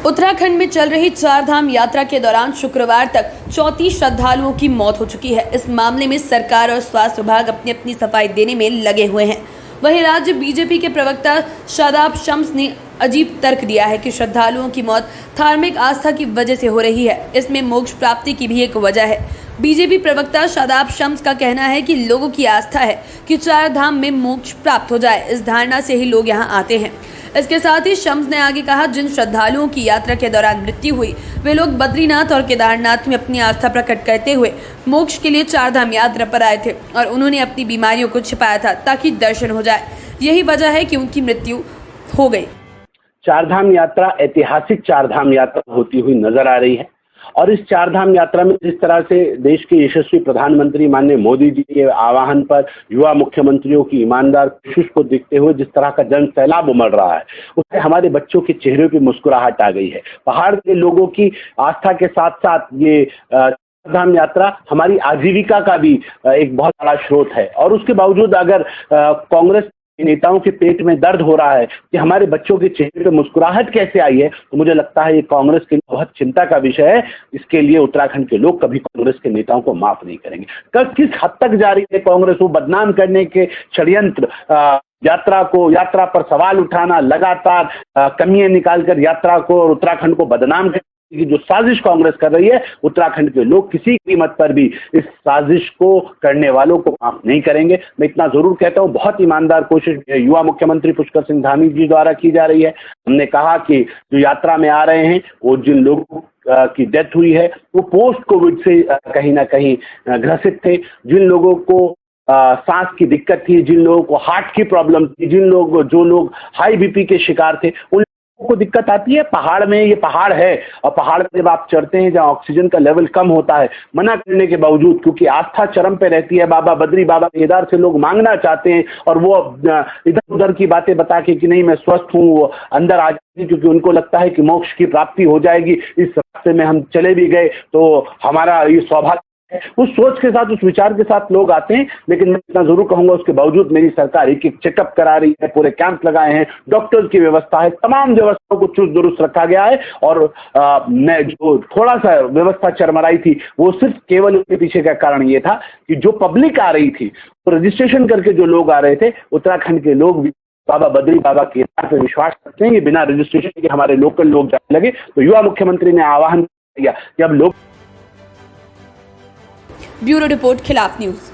उत्तराखंड में चल रही चारधाम यात्रा के दौरान शुक्रवार तक 34 श्रद्धालुओं की मौत हो चुकी है। इस मामले में सरकार और स्वास्थ्य विभाग अपनी अपनी सफाई देने में लगे हुए हैं। वहीं राज्य बीजेपी के प्रवक्ता शादाब शम्स ने अजीब तर्क दिया है कि श्रद्धालुओं की मौत धार्मिक आस्था की वजह से हो रही है। इसमें मोक्ष प्राप्ति की भी एक वजह है। बीजेपी प्रवक्ता शादाब शम्स का कहना है कि लोगों की आस्था है कि चार धाम में मोक्ष प्राप्त हो जाए। इस धारणा से ही लोग यहां आते हैं। इसके साथ ही शम्स ने आगे कहा, जिन श्रद्धालुओं की यात्रा के दौरान मृत्यु हुई वे लोग बद्रीनाथ और केदारनाथ में अपनी आस्था प्रकट करते हुए मोक्ष के लिए चार धाम यात्रा पर आए थे और उन्होंने अपनी बीमारियों को छिपाया था ताकि दर्शन हो जाए। यही वजह है कि उनकी मृत्यु हो गई। चारधाम यात्रा ऐतिहासिक चारधाम यात्रा होती हुई नजर आ रही है और इस चारधाम यात्रा में जिस तरह से देश के यशस्वी प्रधानमंत्री माननीय मोदी जी के आह्वान पर युवा मुख्यमंत्रियों की ईमानदार कोशिश को देखते हुए जिस तरह का जन सैलाब उमड़ रहा है, उससे हमारे बच्चों के चेहरे पे मुस्कुराहट आ गई है। पहाड़ के लोगों की आस्था के साथ साथ ये चारधाम यात्रा हमारी आजीविका का भी एक बहुत बड़ा स्रोत है और उसके बावजूद अगर कांग्रेस नेताओं के पेट में दर्द हो रहा है कि हमारे बच्चों के चेहरे पे मुस्कुराहट कैसे आई है, तो मुझे लगता है ये कांग्रेस के लिए बहुत चिंता का विषय है। इसके लिए उत्तराखंड के लोग कभी कांग्रेस के नेताओं को माफ नहीं करेंगे। किस हद तक जारी है कांग्रेस को बदनाम करने के षड्यंत्र, यात्रा पर सवाल उठाना, लगातार कमियां निकालकर यात्रा को और उत्तराखंड को बदनाम करने की जो साजिश कांग्रेस कर रही है, उत्तराखंड के लोग किसी कीमत पर भी इस साजिश को करने वालों को माफ नहीं करेंगे। मैं इतना जरूर कहता हूं, बहुत ईमानदार कोशिश युवा मुख्यमंत्री पुष्कर सिंह धामी जी द्वारा की जा रही है। हमने कहा कि जो यात्रा में आ रहे हैं वो जिन लोगों की डेथ हुई है वो पोस्ट कोविड से कहीं ना कहीं ग्रसित थे, जिन लोगों को सांस की दिक्कत थी, जिन लोगों को हार्ट की प्रॉब्लम थी, जो लोग हाई बीपी के शिकार थे, उन को दिक्कत आती है। पहाड़ में ये पहाड़ है और पहाड़ में जब आप चढ़ते हैं जहाँ ऑक्सीजन का लेवल कम होता है, मना करने के बावजूद क्योंकि आस्था चरम पे रहती है, बाबा बद्री बाबा केदार से लोग मांगना चाहते हैं और वो इधर उधर की बातें बता के कि नहीं मैं स्वस्थ हूँ, वो अंदर आ जाते हैं क्योंकि उनको लगता है कि मोक्ष की प्राप्ति हो जाएगी। इस रास्ते में हम चले भी गए तो हमारा ये सौभाग्य। उस सोच के साथ, उस विचार के साथ लोग आते हैं। लेकिन मैं इतना जरूर कहूंगा, उसके बावजूद मेरी सरकार एक चेकअप करा रही है, पूरे कैंप लगाए हैं, डॉक्टर्स की व्यवस्था है, तमाम व्यवस्थाओं को चुस्त दुरुस्त रखा गया है। और मैं जो थोड़ा सा व्यवस्था चरमराई थी वो सिर्फ केवल उसके पीछे का कारण ये था कि जो पब्लिक आ रही थी, तो रजिस्ट्रेशन करके जो लोग आ रहे थे, उत्तराखंड के लोग भी बाबा बद्री बाबा केदार पे विश्वास करते हैं कि बिना रजिस्ट्रेशन के हमारे लोकल लोग जाने लगे। तो युवा मुख्यमंत्री ने आह्वान किया कि अब लोग। ब्यूरो रिपोर्ट, खिलाफ न्यूज।